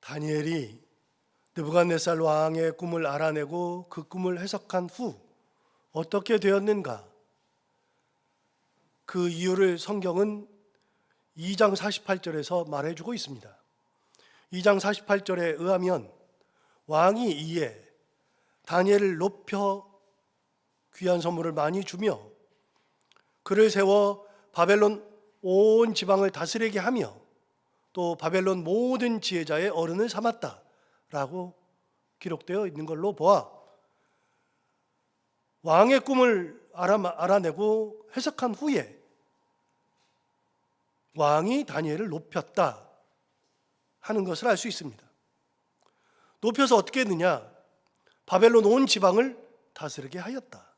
다니엘이 느부갓네살 왕의 꿈을 알아내고 그 꿈을 해석한 후 어떻게 되었는가? 그 이유를 성경은 2장 48절에서 말해주고 있습니다. 2장 48절에 의하면 왕이 이에 다니엘을 높여 귀한 선물을 많이 주며 그를 세워 바벨론 온 지방을 다스리게 하며 또 바벨론 모든 지혜자의 어른을 삼았다라고 기록되어 있는 걸로 보아 왕의 꿈을 알아내고 해석한 후에 왕이 다니엘을 높였다 하는 것을 알 수 있습니다. 높여서 어떻게 했느냐? 바벨론 온 지방을 다스리게 하였다.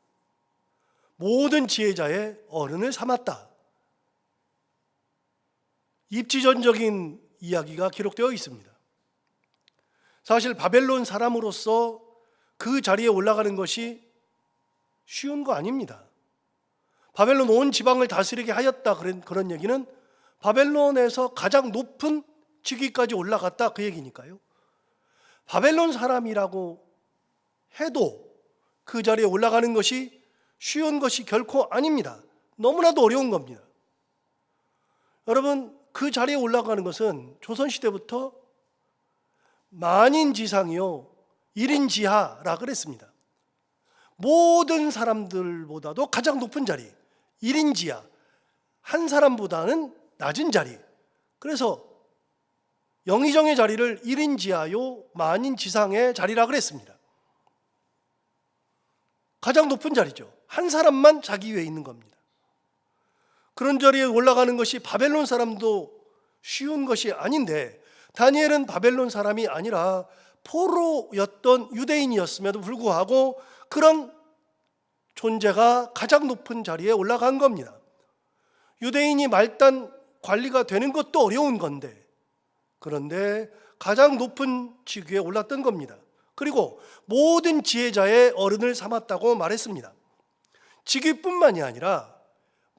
모든 지혜자의 어른을 삼았다. 입지전적인 이야기가 기록되어 있습니다. 사실 바벨론 사람으로서 그 자리에 올라가는 것이 쉬운 거 아닙니다. 바벨론 온 지방을 다스리게 하였다 그런 얘기는 바벨론에서 가장 높은 직위까지 올라갔다 그 얘기니까요. 바벨론 사람이라고 해도 그 자리에 올라가는 것이 쉬운 것이 결코 아닙니다. 너무나도 어려운 겁니다. 여러분, 그 자리에 올라가는 것은 조선시대부터 만인지상이요 1인지하라 그랬습니다. 모든 사람들보다도 가장 높은 자리 1인지하, 한 사람보다는 낮은 자리. 그래서 영의정의 자리를 1인지하요 만인지상의 자리라 그랬습니다. 가장 높은 자리죠. 한 사람만 자기 위에 있는 겁니다. 그런 자리에 올라가는 것이 바벨론 사람도 쉬운 것이 아닌데 다니엘은 바벨론 사람이 아니라 포로였던 유대인이었음에도 불구하고 그런 존재가 가장 높은 자리에 올라간 겁니다. 유대인이 말단 관리가 되는 것도 어려운 건데 그런데 가장 높은 직위에 올랐던 겁니다. 그리고 모든 지혜자의 어른을 삼았다고 말했습니다. 직위뿐만이 아니라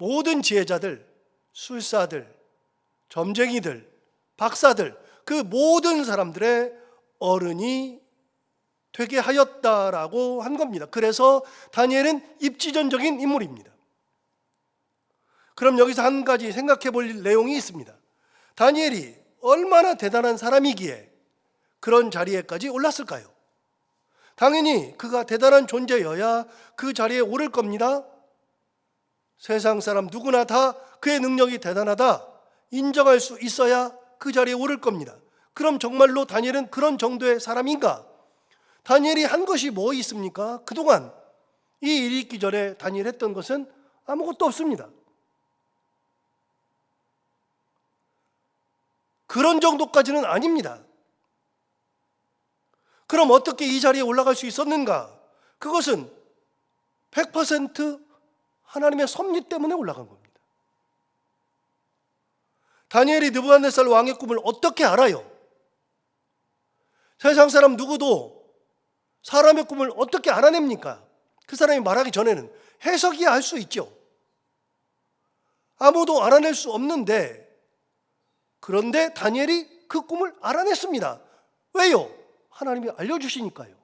모든 지혜자들, 술사들, 점쟁이들, 박사들 그 모든 사람들의 어른이 되게 하였다라고 한 겁니다. 그래서 다니엘은 입지전적인 인물입니다. 그럼 여기서 한 가지 생각해 볼 내용이 있습니다. 다니엘이 얼마나 대단한 사람이기에 그런 자리에까지 올랐을까요? 당연히 그가 대단한 존재여야 그 자리에 오를 겁니다. 세상 사람 누구나 다 그의 능력이 대단하다 인정할 수 있어야 그 자리에 오를 겁니다. 그럼 정말로 다니엘은 그런 정도의 사람인가? 다니엘이 한 것이 뭐 있습니까? 그동안 이 일이 있기 전에 다니엘이 했던 것은 아무것도 없습니다. 그런 정도까지는 아닙니다. 그럼 어떻게 이 자리에 올라갈 수 있었는가? 그것은 100% 하나님의 섭리 때문에 올라간 겁니다. 다니엘이 느부갓네살 왕의 꿈을 어떻게 알아요? 세상 사람 누구도 사람의 꿈을 어떻게 알아냅니까? 그 사람이 말하기 전에는 해석이야 할 수 있죠. 아무도 알아낼 수 없는데 그런데 다니엘이 그 꿈을 알아냈습니다. 왜요? 하나님이 알려주시니까요.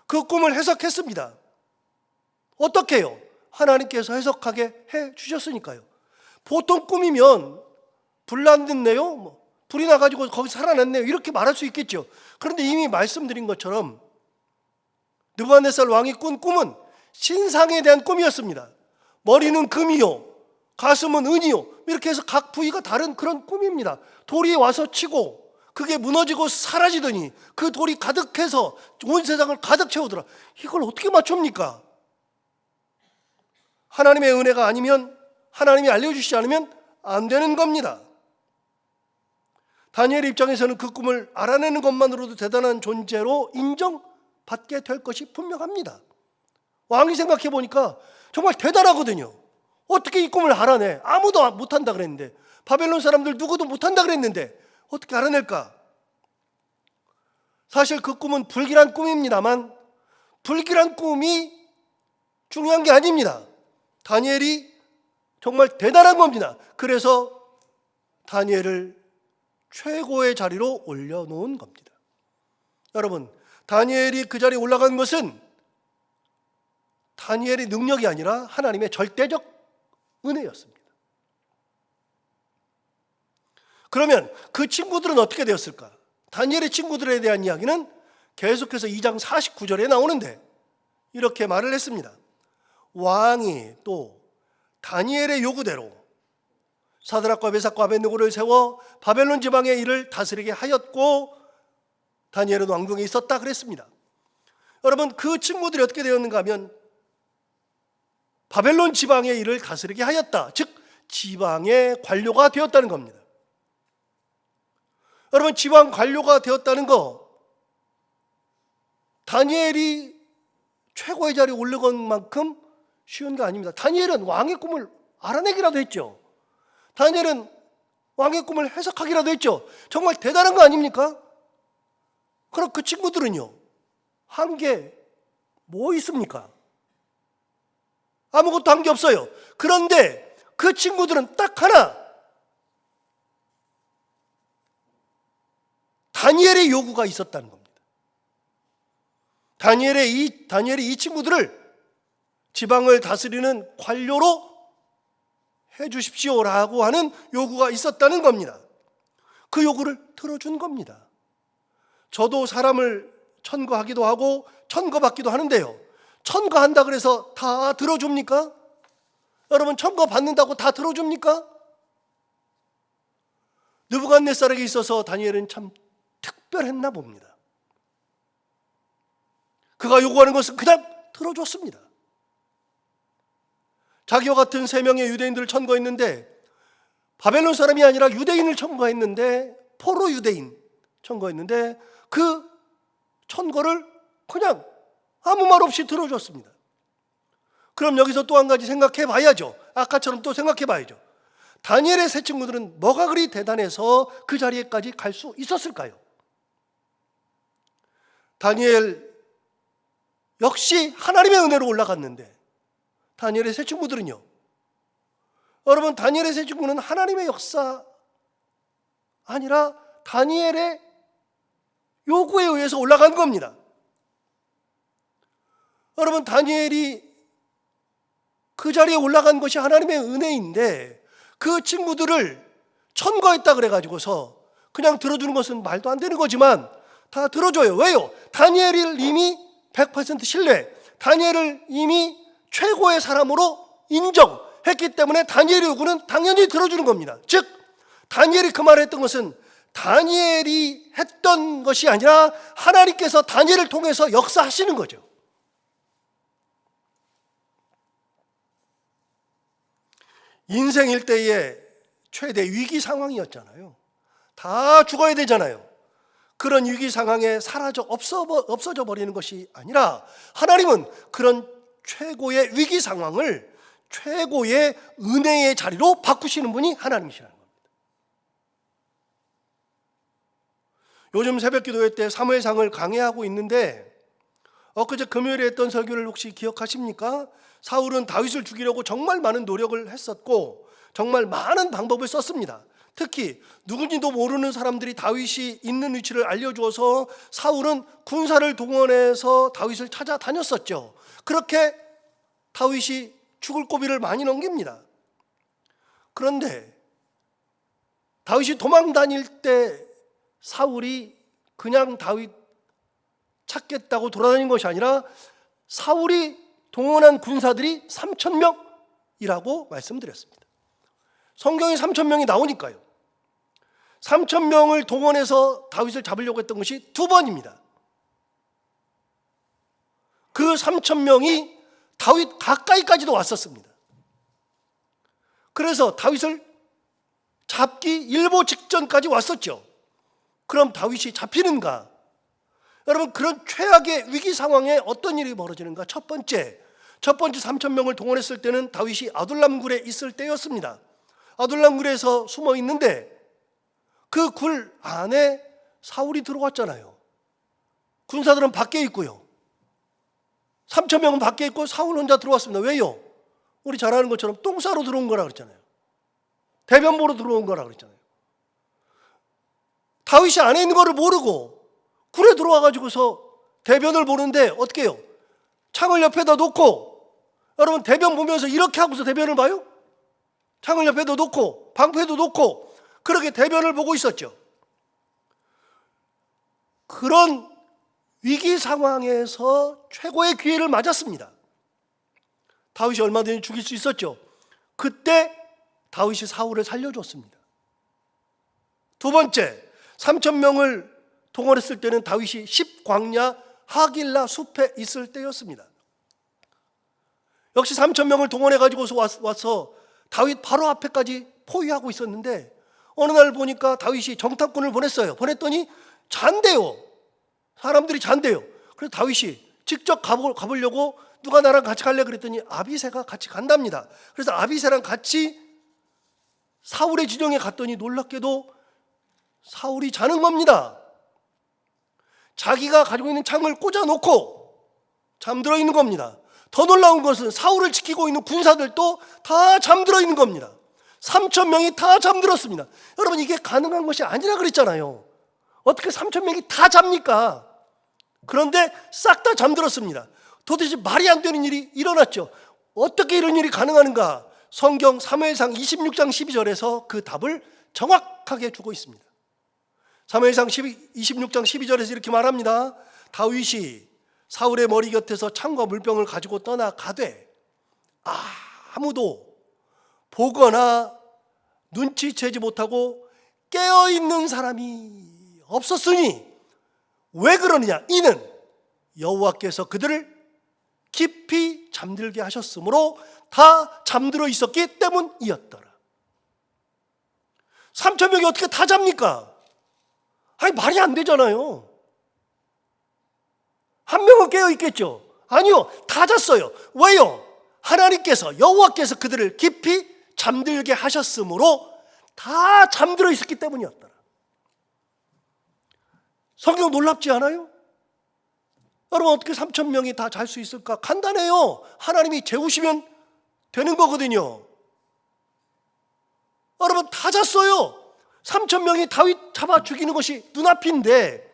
그 꿈을 해석했습니다. 어떻게 해요? 하나님께서 해석하게 해주셨으니까요. 보통 꿈이면 불 났네요, 불이 나가지고 거기 살아났네요 이렇게 말할 수 있겠죠. 그런데 이미 말씀드린 것처럼 느부갓네살 왕이 꾼 꿈은 신상에 대한 꿈이었습니다. 머리는 금이요, 가슴은 은이요, 이렇게 해서 각 부위가 다른 그런 꿈입니다. 돌이 와서 치고 그게 무너지고 사라지더니 그 돌이 가득해서 온 세상을 가득 채우더라. 이걸 어떻게 맞춥니까? 하나님의 은혜가 아니면, 하나님이 알려주시지 않으면 안 되는 겁니다. 다니엘 입장에서는 그 꿈을 알아내는 것만으로도 대단한 존재로 인정받게 될 것이 분명합니다. 왕이 생각해 보니까 정말 대단하거든요. 어떻게 이 꿈을 알아내? 아무도 못한다 그랬는데, 바벨론 사람들 누구도 못한다 그랬는데 어떻게 알아낼까? 사실 그 꿈은 불길한 꿈입니다만 불길한 꿈이 중요한 게 아닙니다. 다니엘이 정말 대단한 겁니다. 그래서 다니엘을 최고의 자리로 올려놓은 겁니다. 여러분, 다니엘이 그 자리에 올라간 것은 다니엘의 능력이 아니라 하나님의 절대적 은혜였습니다. 그러면 그 친구들은 어떻게 되었을까? 다니엘의 친구들에 대한 이야기는 계속해서 2장 49절에 나오는데 이렇게 말을 했습니다. 왕이 또 다니엘의 요구대로 사드락과 메삭과 아벳느고를 세워 바벨론 지방의 일을 다스리게 하였고 다니엘은 왕궁에 있었다 그랬습니다. 여러분, 그 친구들이 어떻게 되었는가 하면 바벨론 지방의 일을 다스리게 하였다. 즉 지방의 관료가 되었다는 겁니다. 여러분, 지방 관료가 되었다는 거, 다니엘이 최고의 자리에 올라간 만큼 쉬운 게 아닙니다. 다니엘은 왕의 꿈을 알아내기라도 했죠. 다니엘은 왕의 꿈을 해석하기라도 했죠. 정말 대단한 거 아닙니까? 그럼 그 친구들은요, 한 게 뭐 있습니까? 아무것도 한 게 없어요. 그런데 그 친구들은 딱 하나, 다니엘의 요구가 있었다는 겁니다. 다니엘이 이 친구들을 지방을 다스리는 관료로 해주십시오라고 하는 요구가 있었다는 겁니다. 그 요구를 들어준 겁니다. 저도 사람을 천거하기도 하고 천거받기도 하는데요, 천거한다 그래서 다 들어줍니까? 여러분, 천거받는다고 다 들어줍니까? 느부갓네살에게 있어서 다니엘은 참 특별했나 봅니다. 그가 요구하는 것은 그냥 들어줬습니다. 자기와 같은 3명의 유대인들을 천거했는데 바벨론 사람이 아니라 유대인을 천거했는데, 포로 유대인 천거했는데 그 천거를 그냥 아무 말 없이 들어줬습니다. 그럼 여기서 또 한 가지 생각해 봐야죠. 아까처럼 또 생각해 봐야죠. 다니엘의 세 친구들은 뭐가 그리 대단해서 그 자리에까지 갈 수 있었을까요? 다니엘 역시 하나님의 은혜로 올라갔는데 다니엘의 세 친구들은요, 여러분, 다니엘의 세 친구는 하나님의 역사 아니라 다니엘의 요구에 의해서 올라간 겁니다. 여러분, 다니엘이 그 자리에 올라간 것이 하나님의 은혜인데 그 친구들을 천거했다 그래가지고서 그냥 들어주는 것은 말도 안 되는 거지만 다 들어줘요. 왜요? 다니엘을 이미 100% 신뢰, 다니엘을 이미 최고의 사람으로 인정했기 때문에 다니엘의 요구는 당연히 들어주는 겁니다. 즉 다니엘이 그 말을 했던 것은 다니엘이 했던 것이 아니라 하나님께서 다니엘을 통해서 역사하시는 거죠. 인생 일대의 최대 위기 상황이었잖아요. 다 죽어야 되잖아요. 그런 위기 상황에 없어져 버리는 것이 아니라 하나님은 그런 최고의 위기 상황을 최고의 은혜의 자리로 바꾸시는 분이 하나님이시라는 겁니다. 요즘 새벽기도회 때 사무엘상을 강해하고 있는데 엊그제 금요일에 했던 설교를 혹시 기억하십니까? 사울은 다윗을 죽이려고 정말 많은 노력을 했었고 정말 많은 방법을 썼습니다. 특히 누군지도 모르는 사람들이 다윗이 있는 위치를 알려주어서 사울은 군사를 동원해서 다윗을 찾아다녔었죠. 그렇게 다윗이 죽을 고비를 많이 넘깁니다. 그런데 다윗이 도망 다닐 때 사울이 그냥 다윗 찾겠다고 돌아다닌 것이 아니라 사울이 동원한 군사들이 3,000명이라고 말씀드렸습니다. 성경에 3,000명이 나오니까요. 3,000명을 동원해서 다윗을 잡으려고 했던 것이 2번입니다. 그 3,000명이 다윗 가까이까지도 왔었습니다. 그래서 다윗을 잡기 일보 직전까지 왔었죠. 그럼 다윗이 잡히는가? 여러분, 그런 최악의 위기 상황에 어떤 일이 벌어지는가? 첫 번째 3,000명을 동원했을 때는 다윗이 아둘람 굴에 있을 때였습니다. 아둘람 굴에서 숨어 있는데 그 굴 안에 사울이 들어왔잖아요. 군사들은 밖에 있고요. 3,000명은 밖에 있고 사울 혼자 들어왔습니다. 왜요? 우리 잘 아는 것처럼 똥 싸러 들어온 거라 그랬잖아요. 대변 보러 들어온 거라 그랬잖아요. 다윗이 안에 있는 거를 모르고 굴에 들어와 가지고서 대변을 보는데 어떻게 해요? 창을 옆에다 놓고, 여러분 대변 보면서 이렇게 하고서 대변을 봐요? 창을 옆에도 놓고 방패도 놓고 그렇게 대변을 보고 있었죠. 그런 위기 상황에서 최고의 기회를 맞았습니다. 다윗이 얼마든지 죽일 수 있었죠. 그때 다윗이 사울을 살려줬습니다. 두 번째, 3,000명을 동원했을 때는 다윗이 10광야 하길라 숲에 있을 때였습니다. 역시 3,000명을 동원해가지고 와서 다윗 바로 앞에까지 포위하고 있었는데 어느 날 보니까 다윗이 정탐꾼을 보냈어요. 보냈더니 잔대요. 사람들이 잔대요. 그래서 다윗이 직접 가보려고 누가 나랑 같이 갈래 그랬더니 아비새가 같이 간답니다. 그래서 아비새랑 같이 사울의 진영에 갔더니 놀랍게도 사울이 자는 겁니다. 자기가 가지고 있는 창을 꽂아놓고 잠들어 있는 겁니다. 더 놀라운 것은 사울을 지키고 있는 군사들도 다 잠들어 있는 겁니다. 3,000명이 다 잠들었습니다. 여러분 이게 가능한 것이 아니라 그랬잖아요. 어떻게 3,000명이 다 잡니까? 그런데 싹 다 잠들었습니다. 도대체 말이 안 되는 일이 일어났죠. 어떻게 이런 일이 가능한가? 성경 사무엘상 26장 12절에서 그 답을 정확하게 주고 있습니다. 사무엘상 26장 12절에서 이렇게 말합니다. 다윗이 사울의 머리 곁에서 창과 물병을 가지고 떠나가되 아무도 보거나 눈치채지 못하고 깨어있는 사람이 없었으니 왜 그러느냐? 이는 여호와께서 그들을 깊이 잠들게 하셨으므로 다 잠들어 있었기 때문이었더라. 3,000명이 어떻게 다 잡니까? 아니 말이 안 되잖아요. 한 명은 깨어 있겠죠? 아니요, 다 잤어요. 왜요? 하나님께서 여호와께서 그들을 깊이 잠들게 하셨으므로 다 잠들어 있었기 때문이었더라. 성경 놀랍지 않아요? 여러분 어떻게 3,000명이 다 잘 수 있을까? 간단해요. 하나님이 재우시면 되는 거거든요. 여러분 다 잤어요. 3,000명이 다윗 잡아 죽이는 것이 눈앞인데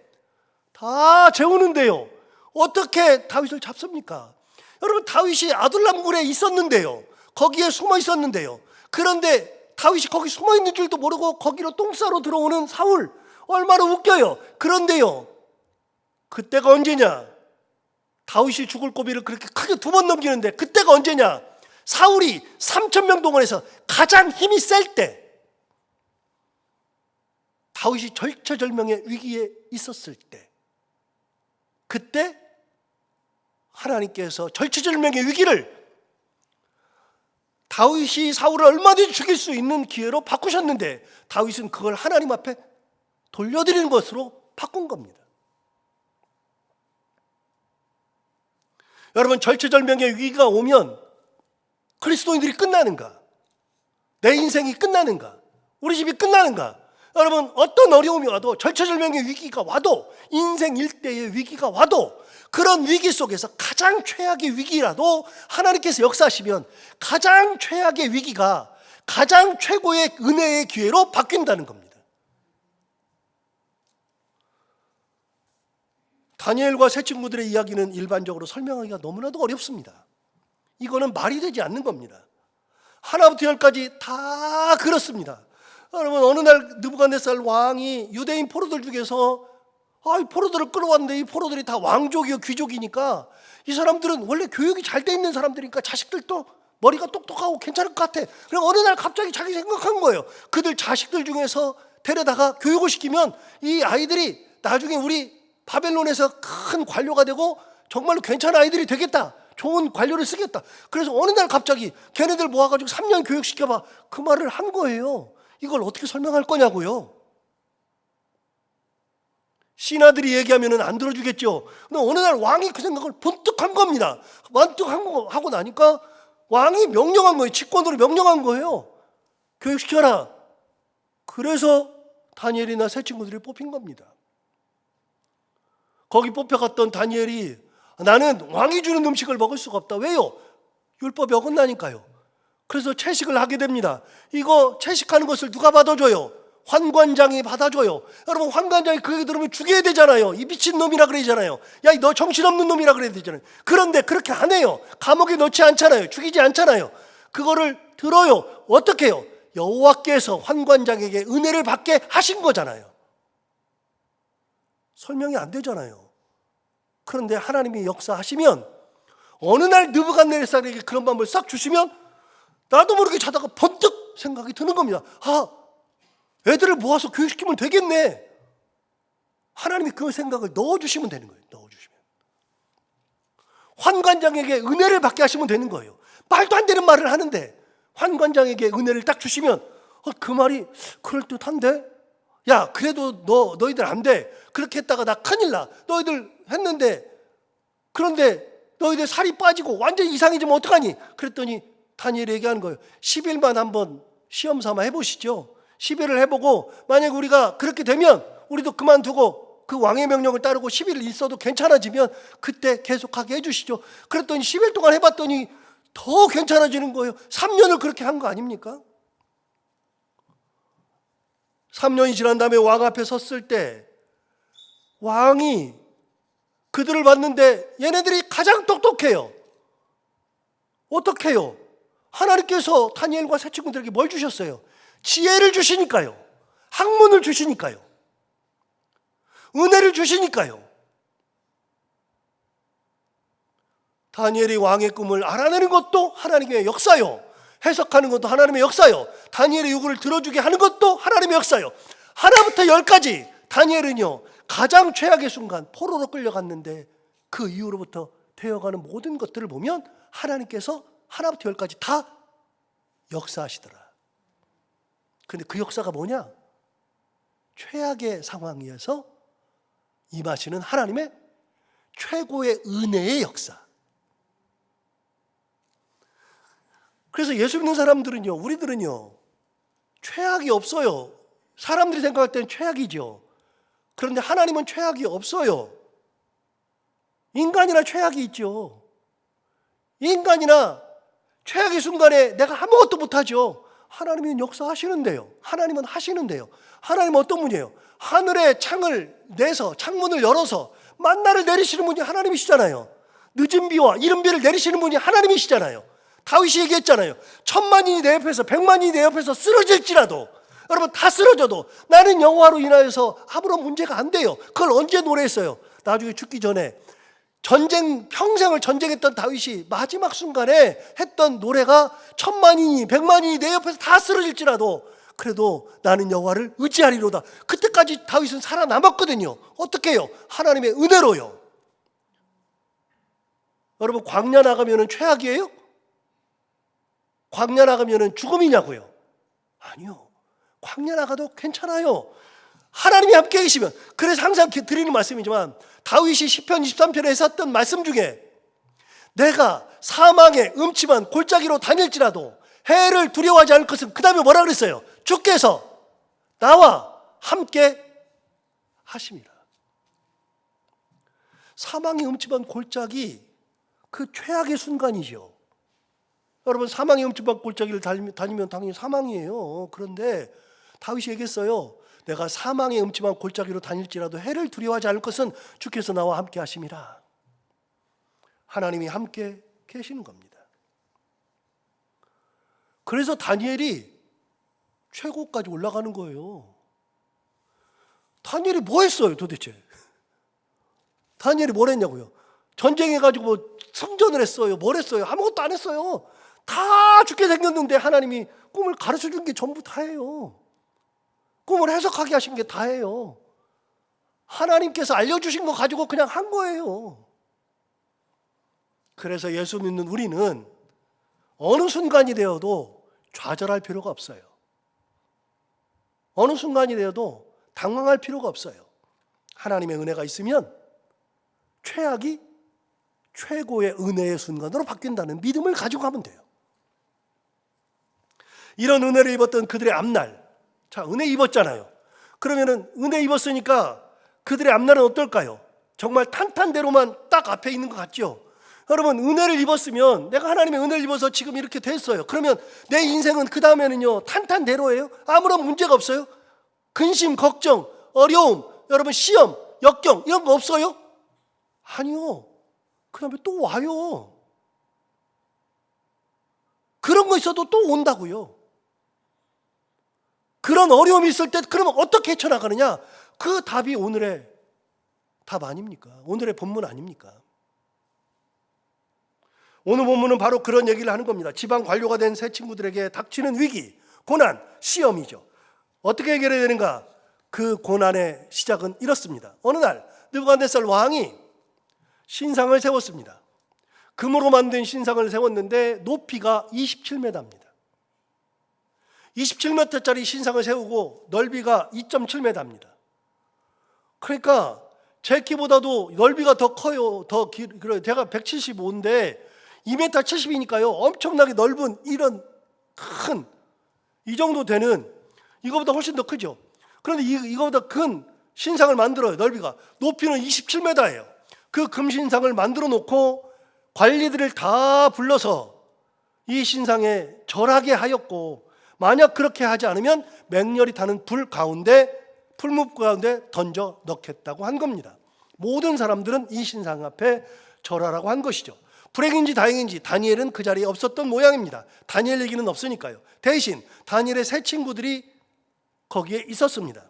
다 재우는데요. 어떻게 다윗을 잡습니까? 여러분 다윗이 아둘람굴에 있었는데요. 거기에 숨어 있었는데요. 그런데 다윗이 거기 숨어 있는 줄도 모르고 거기로 똥 싸러 들어오는 사울, 얼마나 웃겨요. 그런데요, 그때가 언제냐? 다윗이 죽을 고비를 그렇게 크게 2번 넘기는데 그때가 언제냐? 사울이 3,000명 동원해서 가장 힘이 셀 때, 다윗이 절체절명의 위기에 있었을 때, 그때 하나님께서 절체절명의 위기를 다윗이 사울을 얼마든지 죽일 수 있는 기회로 바꾸셨는데 다윗은 그걸 하나님 앞에 돌려드리는 것으로 바꾼 겁니다. 여러분 절체절명의 위기가 오면 그리스도인들이 끝나는가? 내 인생이 끝나는가? 우리 집이 끝나는가? 여러분 어떤 어려움이 와도, 절체절명의 위기가 와도, 인생 일대의 위기가 와도, 그런 위기 속에서 가장 최악의 위기라도 하나님께서 역사하시면 가장 최악의 위기가 가장 최고의 은혜의 기회로 바뀐다는 겁니다. 다니엘과 세 친구들의 이야기는 일반적으로 설명하기가 너무나도 어렵습니다. 이거는 말이 되지 않는 겁니다. 하나부터 열까지 다 그렇습니다. 여러분 어느 날 느부갓네살 왕이 유대인 포로들 중에서 이 포로들을 끌어왔는데 이 포로들이 다 왕족이요 귀족이니까 이 사람들은 원래 교육이 잘 돼 있는 사람들이니까 자식들도 머리가 똑똑하고 괜찮을 것 같아. 그럼 어느 날 갑자기 자기 생각한 거예요. 그들 자식들 중에서 데려다가 교육을 시키면 이 아이들이 나중에 우리 바벨론에서 큰 관료가 되고 정말로 괜찮은 아이들이 되겠다. 좋은 관료를 쓰겠다. 그래서 어느 날 갑자기 걔네들 모아가지고 3년 교육시켜봐. 그 말을 한 거예요. 이걸 어떻게 설명할 거냐고요. 신하들이 얘기하면 안 들어주겠죠. 근데 어느 날 왕이 그 생각을 번뜩 한 겁니다. 번뜩 하고 나니까 왕이 명령한 거예요. 직권으로 명령한 거예요. 교육시켜라. 그래서 다니엘이나 세 친구들이 뽑힌 겁니다. 거기 뽑혀갔던 다니엘이 나는 왕이 주는 음식을 먹을 수가 없다. 왜요? 율법이 어긋나니까요. 그래서 채식을 하게 됩니다. 이거 채식하는 것을 누가 받아줘요? 환관장이 받아줘요. 여러분, 환관장이 그 얘기 들으면 죽여야 되잖아요. 이 미친놈이라 그러잖아요. 야, 너 정신없는 놈이라 그래야 되잖아요. 그런데 그렇게 안 해요. 감옥에 넣지 않잖아요. 죽이지 않잖아요. 그거를 들어요. 어떻게 해요? 여호와께서 환관장에게 은혜를 받게 하신 거잖아요. 설명이 안 되잖아요. 그런데 하나님이 역사하시면 어느 날 느부갓네살에게 그런 방법을 싹 주시면 나도 모르게 자다가 번뜩 생각이 드는 겁니다. 애들을 모아서 교육시키면 되겠네. 하나님이 그 생각을 넣어주시면 되는 거예요. 넣어주시면. 환관장에게 은혜를 받게 하시면 되는 거예요. 말도 안 되는 말을 하는데 환관장에게 은혜를 딱 주시면 그 말이 그럴듯한데? 야, 그래도 너희들 안 돼. 그렇게 했다가 나 큰일 나. 너희들 했는데, 그런데 너희들 살이 빠지고 완전히 이상해지면 어떡하니? 그랬더니 다니엘이 얘기하는 거예요. 10일만 한번 시험 삼아 해보시죠. 10일을 해보고 만약 우리가 그렇게 되면 우리도 그만두고 그 왕의 명령을 따르고 10일 있어도 괜찮아지면 그때 계속하게 해주시죠. 그랬더니 10일 동안 해봤더니 더 괜찮아지는 거예요. 3년을 그렇게 한 거 아닙니까? 3년이 지난 다음에 왕 앞에 섰을 때 왕이 그들을 봤는데 얘네들이 가장 똑똑해요. 어떻게 해요? 하나님께서 다니엘과 세 친구들에게 뭘 주셨어요? 지혜를 주시니까요. 학문을 주시니까요. 은혜를 주시니까요. 다니엘이 왕의 꿈을 알아내는 것도 하나님의 역사요. 해석하는 것도 하나님의 역사요. 다니엘의 요구를 들어주게 하는 것도 하나님의 역사요. 하나부터 열까지 다니엘은요, 가장 최악의 순간 포로로 끌려갔는데 그 이후로부터 되어가는 모든 것들을 보면 하나님께서 하나부터 열까지 다 역사하시더라. 그런데 그 역사가 뭐냐? 최악의 상황에서 임하시는 하나님의 최고의 은혜의 역사. 그래서 예수 믿는 사람들은요, 우리들은요, 최악이 없어요. 사람들이 생각할 때는 최악이죠. 그런데 하나님은 최악이 없어요. 인간이나 최악이 있죠. 인간이나 최악의 순간에 내가 아무것도 못하죠. 하나님은 역사하시는데요. 하나님은 하시는데요. 하나님은 어떤 분이에요? 하늘의 창을 내서, 창문을 열어서 만나를 내리시는 분이 하나님이시잖아요. 늦은 비와 이른 비를 내리시는 분이 하나님이시잖아요. 다윗이 얘기했잖아요. 1000만인이 내 옆에서 100만인이 내 옆에서 쓰러질지라도, 여러분 다 쓰러져도 나는 여호와로 인하여서 아무런 문제가 안 돼요. 그걸 언제 노래했어요? 나중에 죽기 전에 평생을 전쟁했던 다윗이 마지막 순간에 했던 노래가 1000만인이 100만인이 내 옆에서 다 쓰러질지라도 그래도 나는 여호와를 의지하리로다. 그때까지 다윗은 살아남았거든요. 어떻게 해요? 하나님의 은혜로요. 여러분, 광야 나가면 최악이에요? 광야 나가면 죽음이냐고요? 아니요. 광야 나가도 괜찮아요. 하나님이 함께 계시면. 그래서 항상 드리는 말씀이지만 다윗이 시편 23편에 했었던 말씀 중에 내가 사망의 음침한 골짜기로 다닐지라도 해를 두려워하지 않을 것은, 그 다음에 뭐라 그랬어요? 주께서 나와 함께 하심이라. 사망의 음침한 골짜기, 그 최악의 순간이죠. 여러분, 사망의 음침한 골짜기를 다니면 당연히 사망이에요. 그런데 다윗이 얘기했어요. 내가 사망의 음침한 골짜기로 다닐지라도 해를 두려워하지 않을 것은 주께서 나와 함께 하심이라. 하나님이 함께 계시는 겁니다. 그래서 다니엘이 최고까지 올라가는 거예요. 다니엘이 뭐 했어요 도대체? 다니엘이 뭘 했냐고요? 전쟁해가지고 뭐 승전을 했어요? 뭘 했어요? 아무것도 안 했어요. 다 죽게 생겼는데 하나님이 꿈을 가르쳐준 게 전부 다예요. 꿈을 해석하게 하신 게 다예요. 하나님께서 알려주신 거 가지고 그냥 한 거예요. 그래서 예수 믿는 우리는 어느 순간이 되어도 좌절할 필요가 없어요. 어느 순간이 되어도 당황할 필요가 없어요. 하나님의 은혜가 있으면 최악이 최고의 은혜의 순간으로 바뀐다는 믿음을 가지고 가면 돼요. 이런 은혜를 입었던 그들의 앞날, 자, 은혜 입었잖아요. 그러면은 은혜 입었으니까 그들의 앞날은 어떨까요? 정말 탄탄대로만 딱 앞에 있는 것 같죠? 여러분, 은혜를 입었으면, 내가 하나님의 은혜를 입어서 지금 이렇게 됐어요. 그러면 내 인생은 그 다음에는요 탄탄대로예요? 아무런 문제가 없어요? 근심, 걱정, 어려움, 여러분 시험, 역경 이런 거 없어요? 아니요. 그 다음에 또 와요. 그런 거 있어도 또 온다고요. 그런 어려움이 있을 때 그러면 어떻게 헤쳐나가느냐? 그 답이 오늘의 답 아닙니까? 오늘의 본문 아닙니까? 오늘 본문은 바로 그런 얘기를 하는 겁니다. 지방 관료가 된 세 친구들에게 닥치는 위기, 고난, 시험이죠. 어떻게 해결해야 되는가? 그 고난의 시작은 이렇습니다. 어느 날 느부갓네살 왕이 신상을 세웠습니다. 금으로 만든 신상을 세웠는데 높이가 27m입니다. 27m짜리 신상을 세우고 넓이가 2.7m입니다. 그러니까 제 키보다도 넓이가 더 커요. 더 길어요. 제가 175인데 2m 70이니까요. 엄청나게 넓은 이런 큰 이 정도 되는 이거보다 훨씬 더 크죠. 그런데 이거보다 큰 신상을 만들어요. 넓이가. 높이는 27m예요. 그 금신상을 만들어 놓고 관리들을 다 불러서 이 신상에 절하게 하였고, 만약 그렇게 하지 않으면 맹렬히 타는 불 가운데, 풀무 가운데 던져 넣겠다고 한 겁니다. 모든 사람들은 이 신상 앞에 절하라고 한 것이죠. 불행인지 다행인지 다니엘은 그 자리에 없었던 모양입니다. 다니엘 얘기는 없으니까요. 대신 다니엘의 세 친구들이 거기에 있었습니다.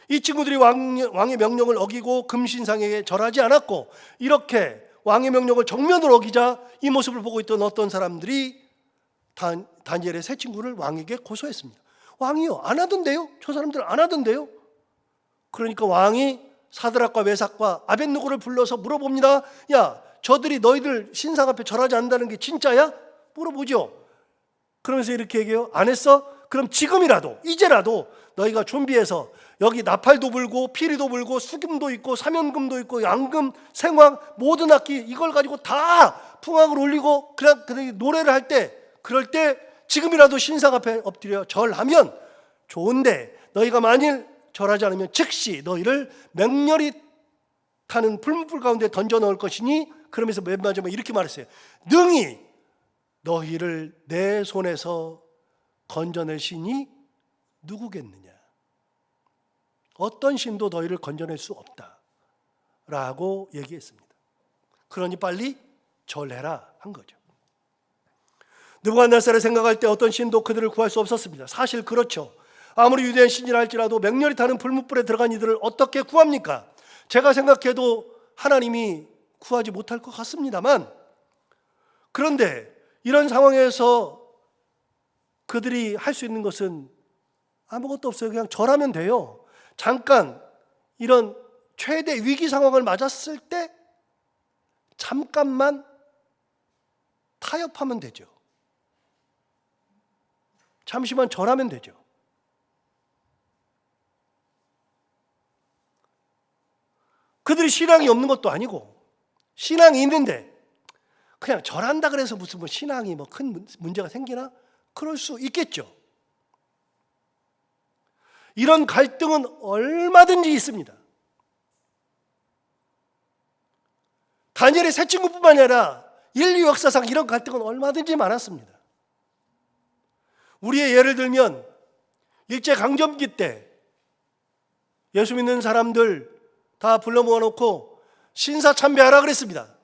이 친구들이 왕의 명령을 어기고 금신상에게 절하지 않았고, 이렇게 왕의 명령을 정면으로 어기자 이 모습을 보고 있던 어떤 사람들이 다니엘의 세 친구를 왕에게 고소했습니다. 왕이요, 안 하던데요? 저 사람들 안 하던데요? 그러니까 왕이 사드락과 메삭과 아벳느고를 불러서 물어봅니다. 야, 저들이 너희들 신상 앞에 절하지 않는다는 게 진짜야? 물어보죠. 그러면서 이렇게 얘기해요. 안 했어? 그럼 지금이라도, 이제라도 너희가 준비해서 여기 나팔도 불고 피리도 불고 수금도 있고 사면금도 있고 양금, 생황, 모든 악기 이걸 가지고 다 풍악을 올리고 그냥 노래를 할 때, 그럴 때 지금이라도 신상 앞에 엎드려 절하면 좋은데, 너희가 만일 절하지 않으면 즉시 너희를 맹렬히 타는 불문불 가운데 던져 넣을 것이니, 그러면서 맨 마지막에 이렇게 말했어요. 능히 너희를 내 손에서 건져낼 신이 누구겠느냐? 어떤 신도 너희를 건져낼 수 없다 라고 얘기했습니다. 그러니 빨리 절해라 한 거죠. 느부갓네살을 생각할 때 어떤 신도 그들을 구할 수 없었습니다. 사실 그렇죠. 아무리 위대한 신이라 할지라도 맹렬히 타는 불문불에 들어간 이들을 어떻게 구합니까? 제가 생각해도 하나님이 구하지 못할 것 같습니다만, 그런데 이런 상황에서 그들이 할 수 있는 것은 아무것도 없어요. 그냥 절하면 돼요. 잠깐 이런 최대 위기 상황을 맞았을 때 잠깐만 타협하면 되죠. 잠시만 절하면 되죠. 그들이 신앙이 없는 것도 아니고 신앙이 있는데 그냥 절한다 그래서 무슨 신앙이 큰 문제가 생기나? 그럴 수 있겠죠. 이런 갈등은 얼마든지 있습니다. 다니엘의 세 친구뿐만 아니라 인류 역사상 이런 갈등은 얼마든지 많았습니다. 우리의 예를 들면 일제강점기 때 예수 믿는 사람들 다 불러 모아놓고 신사 참배하라 그랬습니다.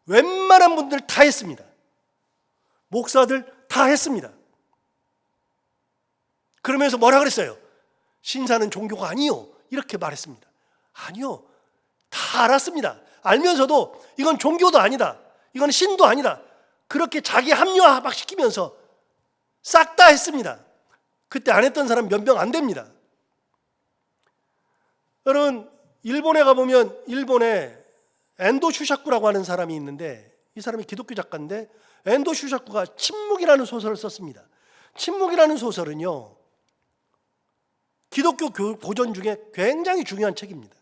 웬만한 분들 다 했습니다. 목사들 다 했습니다. 그러면서 뭐라 그랬어요? 신사는 종교가 아니요, 이렇게 말했습니다. 아니요, 다 알았습니다. 알면서도 이건 종교도 아니다, 이건 신도 아니다, 그렇게 자기 합리화 막 시키면서 싹 다 했습니다. 그때 안 했던 사람 몇 명 안 됩니다. 여러분, 일본에 가보면 일본에 엔도 슈샤쿠라고 하는 사람이 있는데, 이 사람이 기독교 작가인데 엔도 슈샤쿠가 침묵이라는 소설을 썼습니다. 침묵이라는 소설은요, 기독교 고전 중에 굉장히 중요한 책입니다.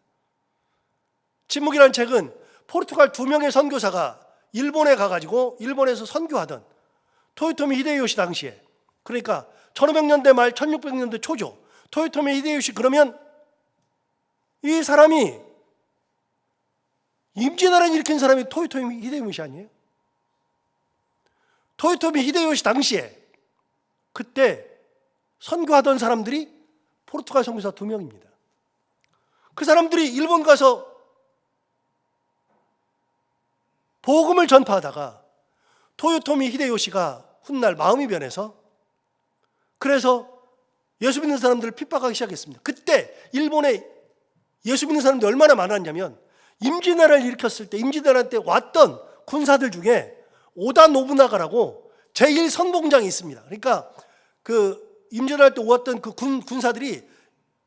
침묵이라는 책은 포르투갈 2명의 선교사가 일본에 가가지고 일본에서 선교하던 토요토미 히데요시 당시에, 그러니까 1500년대 말 1600년대 초죠. 토요토미 히데요시, 그러면 이 사람이 임진왜란 일으킨 사람이 토요토미 히데요시 아니에요? 토요토미 히데요시 당시에 그때 선교하던 사람들이 포르투갈 선교사 2명입니다. 그 사람들이 일본 가서 복음을 전파하다가 토요토미 히데요시가 훗날 마음이 변해서 그래서 예수 믿는 사람들을 핍박하기 시작했습니다. 그때 일본에 예수 믿는 사람들이 얼마나 많았냐면 임진왜란을 일으켰을 때 임진왜란 때 왔던 군사들 중에 오다 노부나가라고 제1선봉장이 있습니다. 그러니까 그 임진왜란 때 왔던 그 군사들이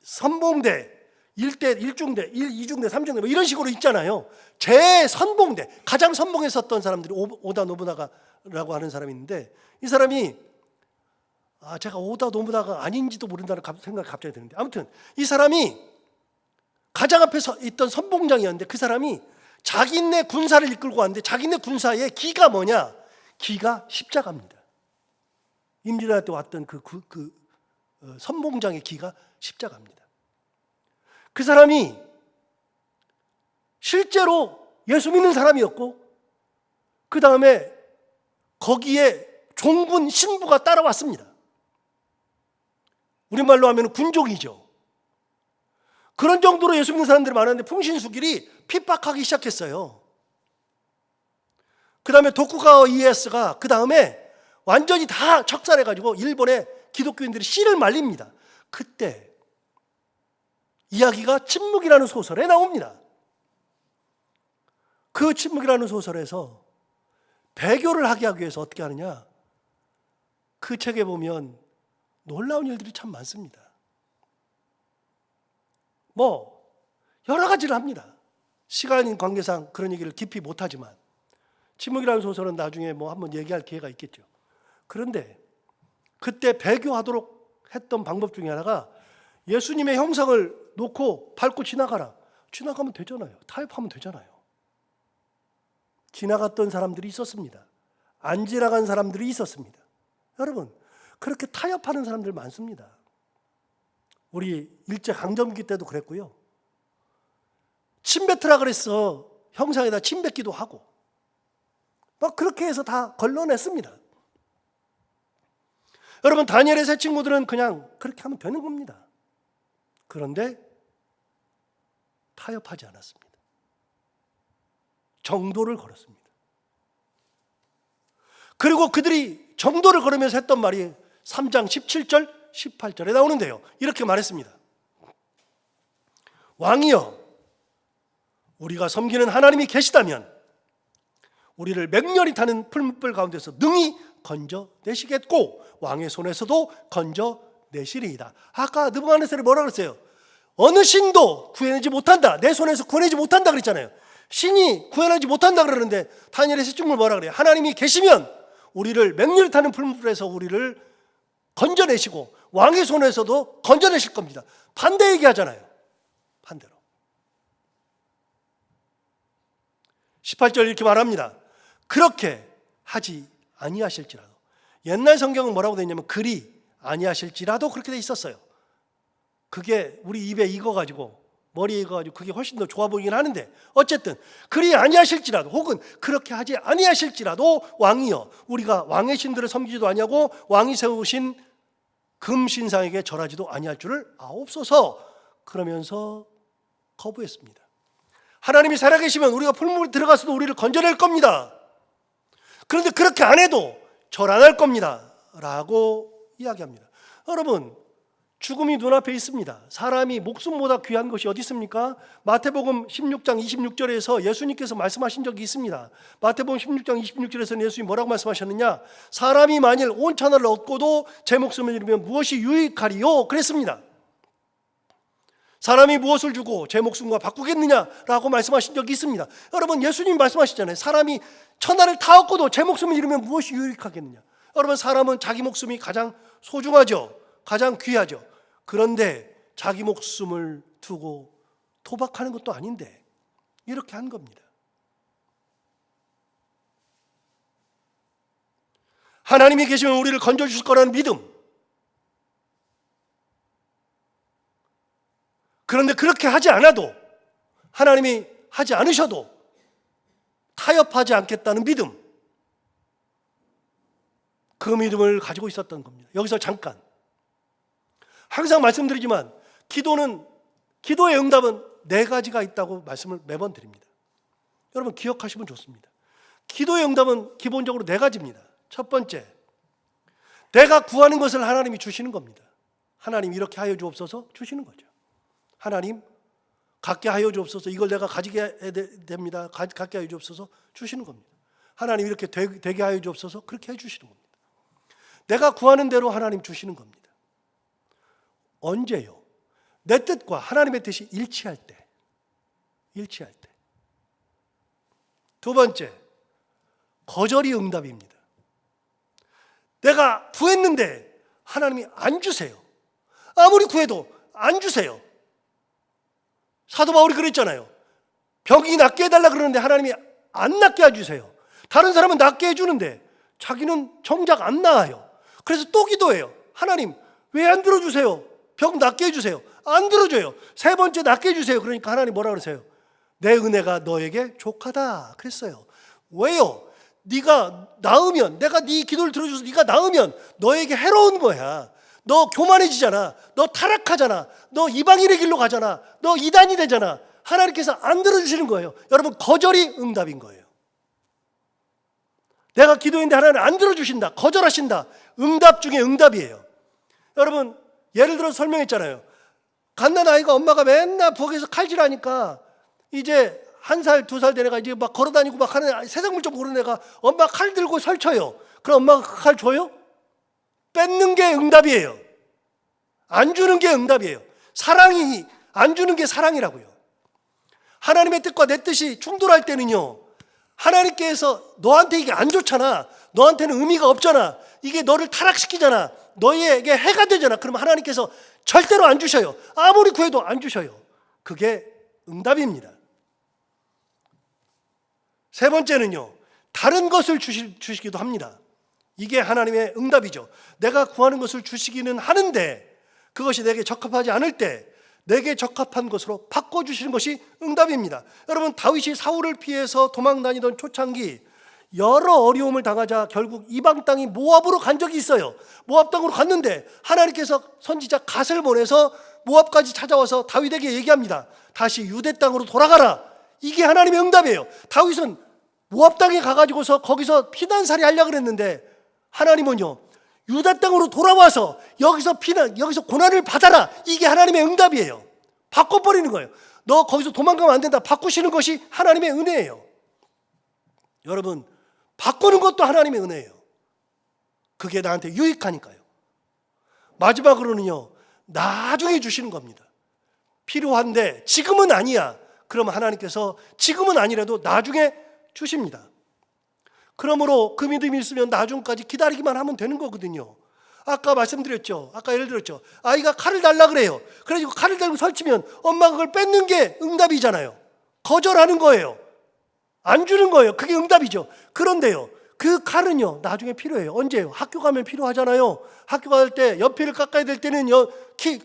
선봉대, 1대, 1중대, 2중대, 3중대 뭐 이런 식으로 있잖아요. 제 선봉대, 가장 선봉에 섰던 사람들이 오다 노부나가라고 하는 사람이 있는데 이 사람이 제가 오다 노부나가 아닌지도 모른다는 생각이 갑자기 드는데 아무튼 이 사람이 가장 앞에 서 있던 선봉장이었는데 그 사람이 자기네 군사를 이끌고 왔는데 자기네 군사의 기가 뭐냐? 기가 십자가입니다. 임진왜란 때 왔던 선봉장의 기가 십자가입니다. 그 사람이 실제로 예수 믿는 사람이었고 그 다음에 거기에 종군 신부가 따라왔습니다. 우리말로 하면 군종이죠. 그런 정도로 예수 믿는 사람들이 많았는데 풍신수길이 핍박하기 시작했어요. 그 다음에 도쿠가와 이에야스가 그 다음에 완전히 다 척살해가지고 일본의 기독교인들이 씨를 말립니다. 그때 이야기가 침묵이라는 소설에 나옵니다. 그 침묵이라는 소설에서 배교를 하게 하기 위해서 어떻게 하느냐? 그 책에 보면 놀라운 일들이 참 많습니다. 뭐 여러 가지를 합니다. 시간 관계상 그런 얘기를 깊이 못하지만 침묵이라는 소설은 나중에 뭐 한번 얘기할 기회가 있겠죠. 그런데 그때 배교하도록 했던 방법 중에 하나가 예수님의 형상을 놓고 밟고 지나가라. 지나가면 되잖아요. 타협하면 되잖아요. 지나갔던 사람들이 있었습니다. 안 지나간 사람들이 있었습니다. 여러분, 그렇게 타협하는 사람들 많습니다. 우리 일제강점기 때도 그랬고요. 침 뱉으라 그랬어. 형상에다 침 뱉기도 하고 막 그렇게 해서 다 걸러냈습니다. 여러분, 다니엘의 세 친구들은 그냥 그렇게 하면 되는 겁니다. 그런데 타협하지 않았습니다. 정도를 걸었습니다. 그리고 그들이 정도를 걸으면서 했던 말이 3장 17절 18절에 나오는데요. 이렇게 말했습니다. 왕이여, 우리가 섬기는 하나님이 계시다면 우리를 맹렬히 타는 풀무불 가운데서 능히 건져내시겠고 왕의 손에서도 건져내시리이다. 아까 느부갓네살이 뭐라 그랬어요? 어느 신도 구해내지 못한다. 내 손에서 구해내지 못한다 그랬잖아요. 신이 구해내지 못한다 그러는데 다니엘의 세 친구는 뭐라 그래요? 하나님이 계시면 우리를 맹렬히 타는 풀무불에서 우리를 건져내시고 왕의 손에서도 건져내실 겁니다. 반대 얘기하잖아요. 반대로. 18절 이렇게 말합니다. 그렇게 하지 아니하실지라도. 옛날 성경은 뭐라고 되어 있냐면 그리 아니하실지라도 그렇게 돼 있었어요. 그게 우리 입에 익어가지고 머리에 익어가지고 그게 훨씬 더 좋아 보이긴 하는데 어쨌든 그리 아니하실지라도 혹은 그렇게 하지 아니하실지라도 왕이여 우리가 왕의 신들을 섬기지도 아니하고 왕이 세우신 금신상에게 절하지도 아니할 줄을 아옵소서. 그러면서 거부했습니다. 하나님이 살아계시면 우리가 풀무불에 들어가서도 우리를 건져낼 겁니다. 그런데 그렇게 안 해도 절 안 할 겁니다 라고 이야기합니다. 여러분, 죽음이 눈앞에 있습니다. 사람이 목숨보다 귀한 것이 어디 있습니까? 마태복음 16장 26절에서 예수님께서 말씀하신 적이 있습니다. 마태복음 16장 26절에서는 예수님이 뭐라고 말씀하셨느냐? 사람이 만일 온 천하를 얻고도 제 목숨을 잃으면 무엇이 유익하리요? 그랬습니다. 사람이 무엇을 주고 제 목숨과 바꾸겠느냐라고 말씀하신 적이 있습니다. 여러분, 예수님이 말씀하시잖아요. 사람이 천하를 다 얻고도 제 목숨을 잃으면 무엇이 유익하겠느냐? 여러분, 사람은 자기 목숨이 가장 소중하죠. 가장 귀하죠. 그런데 자기 목숨을 두고 도박하는 것도 아닌데 이렇게 한 겁니다. 하나님이 계시면 우리를 건져주실 거라는 믿음. 그런데 그렇게 하지 않아도, 하나님이 하지 않으셔도 타협하지 않겠다는 믿음, 그 믿음을 가지고 있었던 겁니다. 여기서 잠깐, 항상 말씀드리지만 기도의 응답은 네 가지가 있다고 말씀을 매번 드립니다. 여러분 기억하시면 좋습니다. 기도의 응답은 기본적으로 네 가지입니다. 첫 번째, 내가 구하는 것을 하나님이 주시는 겁니다. 하나님 이렇게 하여 주옵소서 주시는 거죠. 하나님 갖게 하여 주옵소서, 이걸 내가 가지게 해야 됩니다. 갖게 하여 주옵소서 주시는 겁니다. 하나님 이렇게 되게 하여 주옵소서 그렇게 해주시는 겁니다. 내가 구하는 대로 하나님 주시는 겁니다. 언제요? 내 뜻과 하나님의 뜻이 일치할 때. 두 번째, 거절이 응답입니다. 내가 구했는데 하나님이 안 주세요. 아무리 구해도 안 주세요. 사도 바울이 그랬잖아요. 병이 낫게 해달라 그러는데 하나님이 안 낫게 해주세요. 다른 사람은 낫게 해주는데 자기는 정작 안 나아요. 그래서 또 기도해요. 하나님 왜 안 들어주세요? 병 낫게 해주세요. 안 들어줘요. 세 번째 낫게 해주세요. 그러니까 하나님 뭐라 그러세요? 내 은혜가 너에게 족하다 그랬어요. 왜요? 네가 나으면, 내가 네 기도를 들어줘서 네가 나으면 너에게 해로운 거야. 너 교만해지잖아. 너 타락하잖아. 너 이방인의 길로 가잖아. 너 이단이 되잖아. 하나님께서 안 들어주시는 거예요. 여러분 거절이 응답인 거예요. 내가 기도했는데 하나님 안 들어주신다, 거절하신다, 응답 중에 응답이에요. 여러분 예를 들어서 설명했잖아요. 갓난 아이가 엄마가 맨날 부엌에서 칼질하니까 이제 1살, 2살 된 애가 이제 막 걸어다니고 막 하는 세상 물정 모르는 애가 엄마 칼 들고 설쳐요. 그럼 엄마가 그 칼 줘요? 뺏는 게 응답이에요. 안 주는 게 응답이에요. 사랑이 안 주는 게 사랑이라고요. 하나님의 뜻과 내 뜻이 충돌할 때는요, 하나님께서 너한테 이게 안 좋잖아, 너한테는 의미가 없잖아, 이게 너를 타락시키잖아, 너희에게 해가 되잖아. 그러면 하나님께서 절대로 안 주셔요. 아무리 구해도 안 주셔요. 그게 응답입니다. 세 번째는요, 다른 것을 주시기도 합니다. 이게 하나님의 응답이죠. 내가 구하는 것을 주시기는 하는데 그것이 내게 적합하지 않을 때 내게 적합한 것으로 바꿔주시는 것이 응답입니다. 여러분 다윗이 사울을 피해서 도망다니던 초창기 여러 어려움을 당하자 결국 이방 땅이 모압으로 간 적이 있어요. 모압 땅으로 갔는데 하나님께서 선지자 갓을 보내서 모압까지 찾아와서 다윗에게 얘기합니다. 다시 유대 땅으로 돌아가라. 이게 하나님의 응답이에요. 다윗은 모압 땅에 가가지고서 거기서 피난살이 하려고 그랬는데 하나님은요, 유다 땅으로 돌아와서 여기서 고난을 받아라. 이게 하나님의 응답이에요. 바꿔버리는 거예요. 너 거기서 도망가면 안 된다. 바꾸시는 것이 하나님의 은혜예요. 여러분 바꾸는 것도 하나님의 은혜예요. 그게 나한테 유익하니까요. 마지막으로는요, 나중에 주시는 겁니다. 필요한데 지금은 아니야. 그러면 하나님께서 지금은 아니라도 나중에 주십니다. 그러므로 그 믿음이 있으면 나중까지 기다리기만 하면 되는 거거든요. 아까 말씀드렸죠. 아까 예를 들었죠. 아이가 칼을 달라 그래요. 그래가지고 칼을 달고 설치면 엄마가 그걸 뺏는 게 응답이잖아요. 거절하는 거예요. 안 주는 거예요. 그게 응답이죠. 그런데요, 그 칼은요 나중에 필요해요. 언제요? 학교 가면 필요하잖아요. 학교 갈 때 연필을 깎아야 될 때는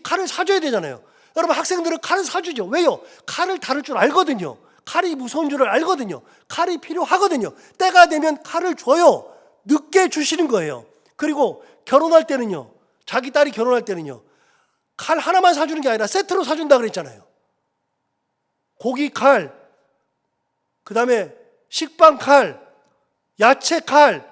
칼을 사줘야 되잖아요. 여러분 학생들은 칼을 사주죠. 왜요? 칼을 다룰 줄 알거든요. 칼이 무서운 줄을 알거든요. 칼이 필요하거든요. 때가 되면 칼을 줘요. 늦게 주시는 거예요. 그리고 결혼할 때는요, 자기 딸이 결혼할 때는요, 칼 하나만 사주는 게 아니라 세트로 사준다 그랬잖아요. 고기 칼, 그 다음에 식빵 칼, 야채 칼,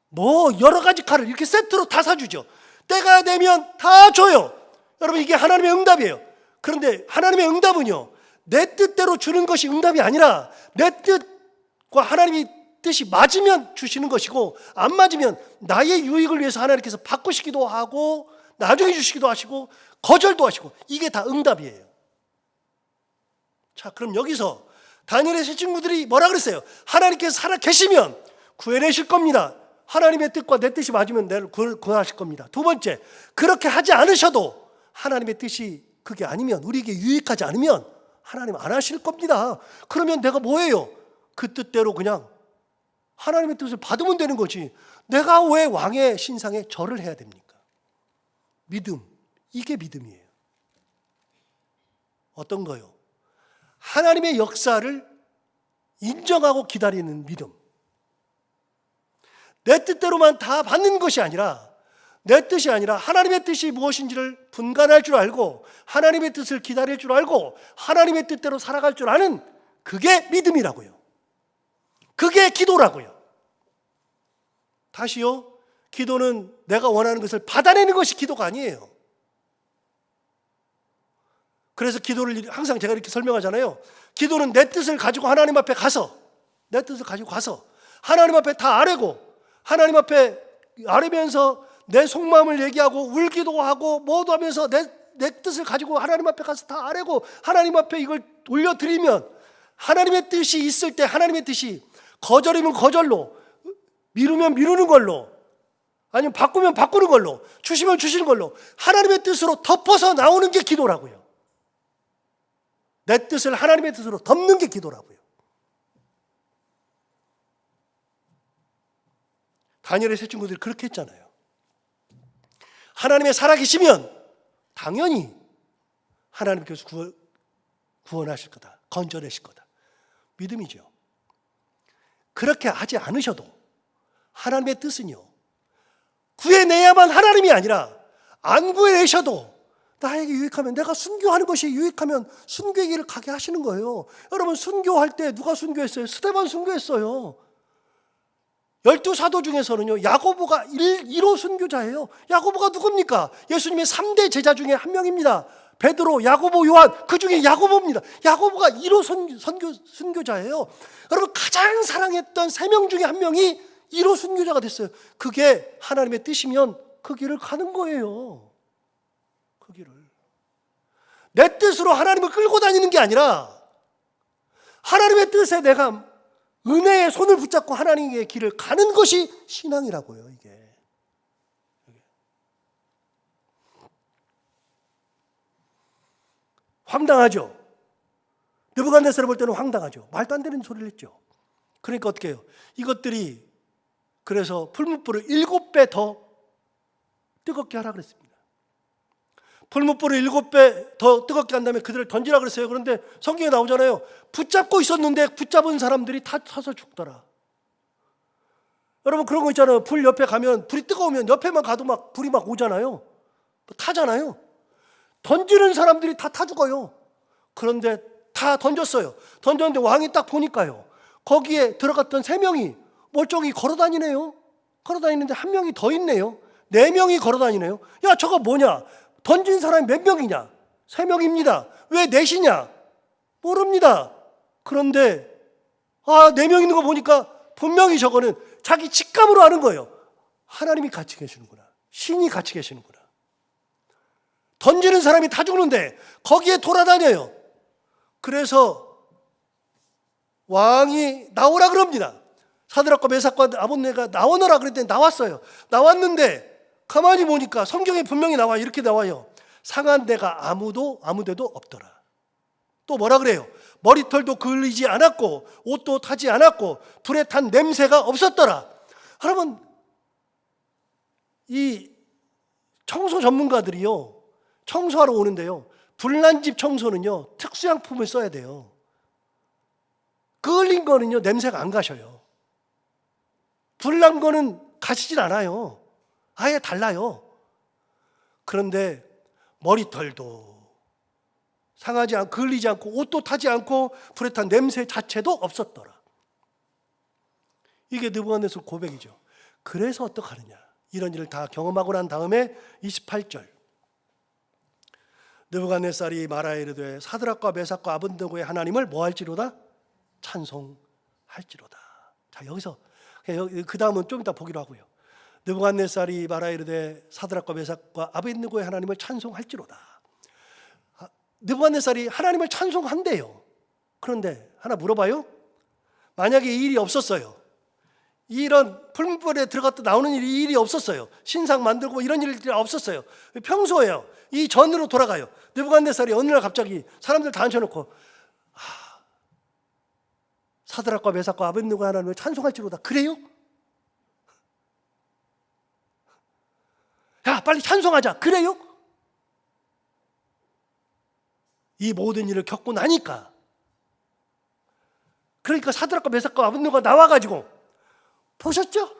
뭐 여러 가지 칼을 이렇게 세트로 다 사주죠. 때가 되면 다 줘요. 여러분 이게 하나님의 응답이에요. 그런데 하나님의 응답은요, 내 뜻대로 주는 것이 응답이 아니라 내 뜻과 하나님의 뜻이 맞으면 주시는 것이고, 안 맞으면 나의 유익을 위해서 하나님께서 바꾸시기도 하고 나중에 주시기도 하시고 거절도 하시고, 이게 다 응답이에요. 자, 그럼 여기서 다니엘의 세 친구들이 뭐라 그랬어요? 하나님께서 살아 계시면 구해내실 겁니다. 하나님의 뜻과 내 뜻이 맞으면 나를 구원하실 겁니다. 두 번째, 그렇게 하지 않으셔도 하나님의 뜻이 그게 아니면, 우리에게 유익하지 않으면 하나님 안 하실 겁니다. 그러면 내가 뭐예요? 그 뜻대로 그냥 하나님의 뜻을 받으면 되는 거지. 내가 왜 왕의 신상에 절을 해야 됩니까? 믿음, 이게 믿음이에요. 어떤 거요? 하나님의 역사를 인정하고 기다리는 믿음. 내 뜻대로만 다 받는 것이 아니라 내 뜻이 아니라 하나님의 뜻이 무엇인지를 분간할 줄 알고 하나님의 뜻을 기다릴 줄 알고 하나님의 뜻대로 살아갈 줄 아는 그게 믿음이라고요. 그게 기도라고요. 다시요, 기도는 내가 원하는 것을 받아내는 것이 기도가 아니에요. 그래서 기도를 항상 제가 이렇게 설명하잖아요. 기도는 내 뜻을 가지고 하나님 앞에 가서, 내 뜻을 가지고 가서 하나님 앞에 다 아뢰고, 하나님 앞에 아뢰면서 내 속마음을 얘기하고 울기도 하고 뭐도 하면서 내 뜻을 가지고 하나님 앞에 가서 다 아뢰고 하나님 앞에 이걸 올려드리면, 하나님의 뜻이 있을 때 하나님의 뜻이 거절이면 거절로, 미루면 미루는 걸로, 아니면 바꾸면 바꾸는 걸로, 주시면 주시는 걸로 하나님의 뜻으로 덮어서 나오는 게 기도라고요. 내 뜻을 하나님의 뜻으로 덮는 게 기도라고요. 다니엘의 세 친구들이 그렇게 했잖아요. 하나님의 살아계시면 당연히 하나님께서 구원하실 거다, 건져내실 거다. 믿음이죠. 그렇게 하지 않으셔도 하나님의 뜻은요, 구해내야만 하나님이 아니라 안 구해내셔도 나에게 유익하면, 내가 순교하는 것이 유익하면 순교의 길을 가게 하시는 거예요. 여러분, 순교할 때 누가 순교했어요? 스데반 순교했어요. 12사도 중에서는요, 야고보가 1호 순교자예요. 야고보가 누굽니까? 예수님의 3대 제자 중에 한 명입니다. 베드로, 야고보, 요한, 그 중에 야고보입니다. 야고보가 1호 순교자예요. 여러분, 가장 사랑했던 3명 중에 한 명이 1호 순교자가 됐어요. 그게 하나님의 뜻이면 그 길을 가는 거예요. 그 길을. 내 뜻으로 하나님을 끌고 다니는 게 아니라 하나님의 뜻에 내가 은혜의 손을 붙잡고 하나님의 길을 가는 것이 신앙이라고요. 이게 황당하죠. 느부갓네살을 볼 때는 황당하죠. 말도 안 되는 소리를 했죠. 그러니까 어떻게 해요? 이것들이 그래서 풀무불을 7배 더 뜨겁게 하라 그랬습니다. 풀무불을 7배 더 뜨겁게 한 다음에 그들을 던지라 그랬어요. 그런데 성경에 나오잖아요. 붙잡고 있었는데 붙잡은 사람들이 다 타서 죽더라. 여러분, 그런 거 있잖아요. 불 옆에 가면, 불이 뜨거우면 옆에만 가도 막 불이 막 오잖아요. 타잖아요. 던지는 사람들이 다 타 죽어요. 그런데 다 던졌어요. 던졌는데 왕이 딱 보니까요, 거기에 들어갔던 3명이 멀쩡히 걸어다니네요. 걸어다니는데 한 명이 더 있네요. 4명이 걸어다니네요. 야, 저거 뭐냐? 던진 사람이 몇 명이냐? 3명입니다. 왜 넷이냐? 모릅니다. 그런데 4명 있는 거 보니까 분명히 저거는 자기 직감으로 아는 거예요. 하나님이 같이 계시는구나. 신이 같이 계시는구나. 던지는 사람이 다 죽는데 거기에 돌아다녀요. 그래서 왕이 나오라 그럽니다. 사드락과 메삭과 아벳네고가 나오너라 그랬더니 나왔어요. 나왔는데 가만히 보니까 성경에 분명히 나와, 이렇게 나와요. 상한 데가 아무 데도 없더라. 또 뭐라 그래요? 머리털도 그을리지 않았고 옷도 타지 않았고 불에 탄 냄새가 없었더라. 여러분, 이 청소 전문가들이요, 청소하러 오는데요, 불난 집 청소는요 특수양품을 써야 돼요. 그을린 거는요 냄새가 안 가셔요. 불난 거는 가시질 않아요. 아예 달라요. 그런데 머리털도 상하지 않고 그을리지 않고 옷도 타지 않고 불에 탄 냄새 자체도 없었더라. 이게 느부갓네살 고백이죠. 그래서 어떡하느냐, 이런 일을 다 경험하고 난 다음에 28절, 느부갓네살이 말하여 이르되 사드락과 메삭과 아벳네고의 하나님을 뭐 할지로다? 찬송할지로다. 자, 여기서 그 다음은 좀 이따 보기로 하고요. 느부갓네살이 말하여 이르되 사드락과 메삭과 아벳네고의 하나님을 찬송할지로다. 느부갓네살이 하나님을 찬송한대요. 그런데 하나 물어봐요. 만약에 이 일이 없었어요, 이런 풀무불에 들어갔다 나오는 일이 없었어요, 신상 만들고 이런 일들이 없었어요, 평소에요, 이 전으로 돌아가요. 느부갓네살이 어느 날 갑자기 사람들 다 앉혀놓고 사드락과 메삭과 아벳네고의 하나님을 찬송할지로다. 그래요? 야, 빨리 찬송하자. 그래요? 이 모든 일을 겪고 나니까, 그러니까 사드락과 메삭과 아벳네고가 나와가지고, 보셨죠?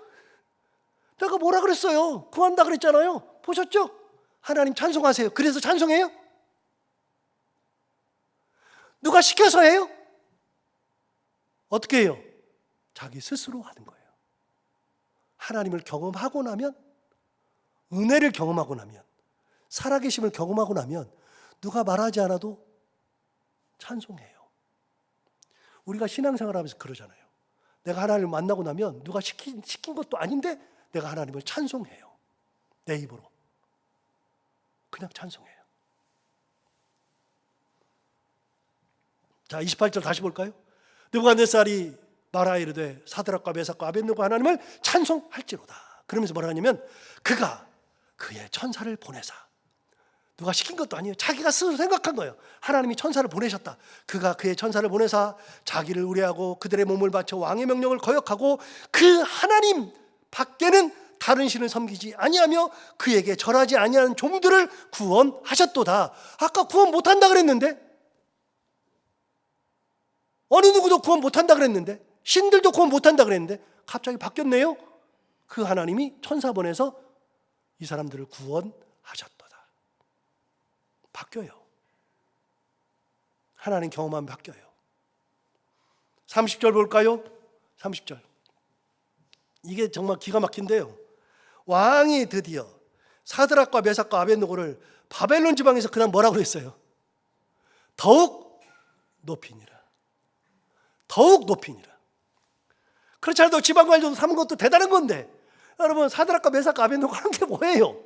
내가 뭐라 그랬어요? 구한다 그랬잖아요. 보셨죠? 하나님 찬송하세요. 그래서 찬송해요? 누가 시켜서 해요? 어떻게 해요? 자기 스스로 하는 거예요. 하나님을 경험하고 나면, 은혜를 경험하고 나면, 살아계심을 경험하고 나면 누가 말하지 않아도 찬송해요. 우리가 신앙생활하면서 그러잖아요. 내가 하나님을 만나고 나면 누가 시킨 것도 아닌데 내가 하나님을 찬송해요. 내 입으로. 그냥 찬송해요. 자, 28절 다시 볼까요? 느부갓네살이 말하여 이르되 사드락과 메삭과 아벳느고 하나님을 찬송할지로다. 그러면서 뭐라 하냐면 그가 그의 천사를 보내사, 누가 시킨 것도 아니에요. 자기가 스스로 생각한 거예요. 하나님이 천사를 보내셨다. 그가 그의 천사를 보내사 자기를 의뢰하고 그들의 몸을 바쳐 왕의 명령을 거역하고 그 하나님 밖에는 다른 신을 섬기지 아니하며 그에게 절하지 아니하는 종들을 구원하셨도다. 아까 구원 못한다 그랬는데, 어느 누구도 구원 못한다 그랬는데, 신들도 구원 못한다 그랬는데 갑자기 바뀌었네요. 그 하나님이 천사 보내서 이 사람들을 구원하셨도다. 바뀌어요. 하나님 경험하면 바뀌어요. 30절 볼까요? 30절. 이게 정말 기가 막힌데요. 왕이 드디어 사드락과 메삭과 아벳느고를 바벨론 지방에서 그냥 뭐라고 그랬어요? 더욱 높이니라. 더욱 높이니라. 그렇지 않아도 지방 관료도 삼은 것도 대단한 건데, 여러분 사드락과 메삭과 아벳느고가 하는 게 뭐예요?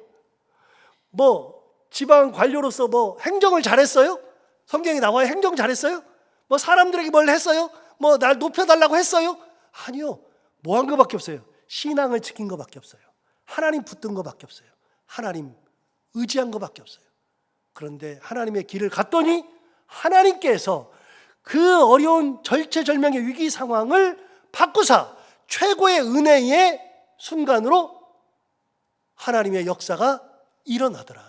뭐 지방 관료로서 뭐 행정을 잘했어요? 성경에 나와요. 행정 잘했어요? 뭐 사람들에게 뭘 했어요? 뭐 날 높여달라고 했어요? 아니요. 뭐 한 것밖에 없어요. 신앙을 지킨 것밖에 없어요. 하나님 붙든 것밖에 없어요. 하나님 의지한 것밖에 없어요. 그런데 하나님의 길을 갔더니 하나님께서 그 어려운 절체절명의 위기 상황을 바꾸사 최고의 은혜의 순간으로 하나님의 역사가 일어나더라.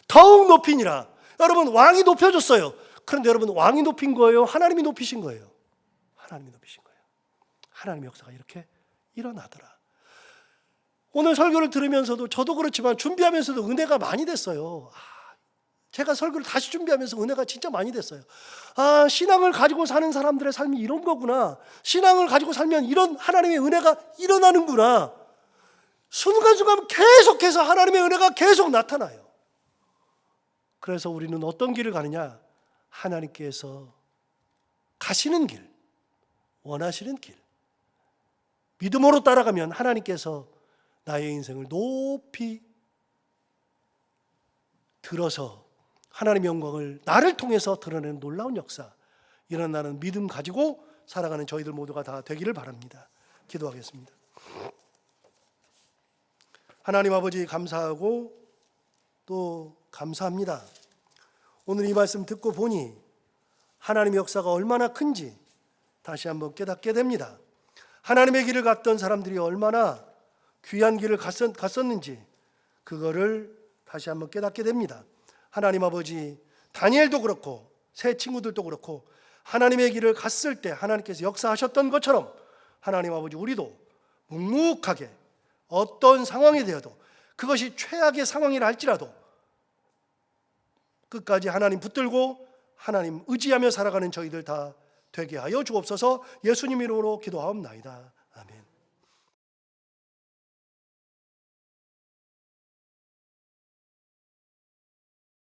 더욱 높이니라. 여러분, 왕이 높여줬어요. 그런데 여러분, 왕이 높인 거예요? 하나님이 높이신 거예요? 하나님이 높이신 거예요. 하나님의 역사가 이렇게 일어나더라. 오늘 설교를 들으면서도 저도 그렇지만 준비하면서도 은혜가 많이 됐어요. 제가 설교를 다시 준비하면서 은혜가 진짜 많이 됐어요. 신앙을 가지고 사는 사람들의 삶이 이런 거구나. 신앙을 가지고 살면 이런 하나님의 은혜가 일어나는구나. 순간순간 계속해서 하나님의 은혜가 계속 나타나요. 그래서 우리는 어떤 길을 가느냐? 하나님께서 가시는 길, 원하시는 길, 믿음으로 따라가면 하나님께서 나의 인생을 높이 들어서 하나님의 영광을 나를 통해서 드러내는 놀라운 역사, 일어나는 믿음 가지고 살아가는 저희들 모두가 다 되기를 바랍니다. 기도하겠습니다. 하나님 아버지, 감사하고 또 감사합니다. 오늘 이 말씀 듣고 보니 하나님의 역사가 얼마나 큰지 다시 한번 깨닫게 됩니다. 하나님의 길을 갔던 사람들이 얼마나 귀한 길을 갔었는지 그거를 다시 한번 깨닫게 됩니다. 하나님 아버지, 다니엘도 그렇고 새 친구들도 그렇고 하나님의 길을 갔을 때 하나님께서 역사하셨던 것처럼 하나님 아버지, 우리도 묵묵하게 어떤 상황이 되어도 그것이 최악의 상황이라 할지라도 끝까지 하나님 붙들고 하나님 의지하며 살아가는 저희들 다 되게 하여 주옵소서. 예수님 이름으로 기도하옵나이다.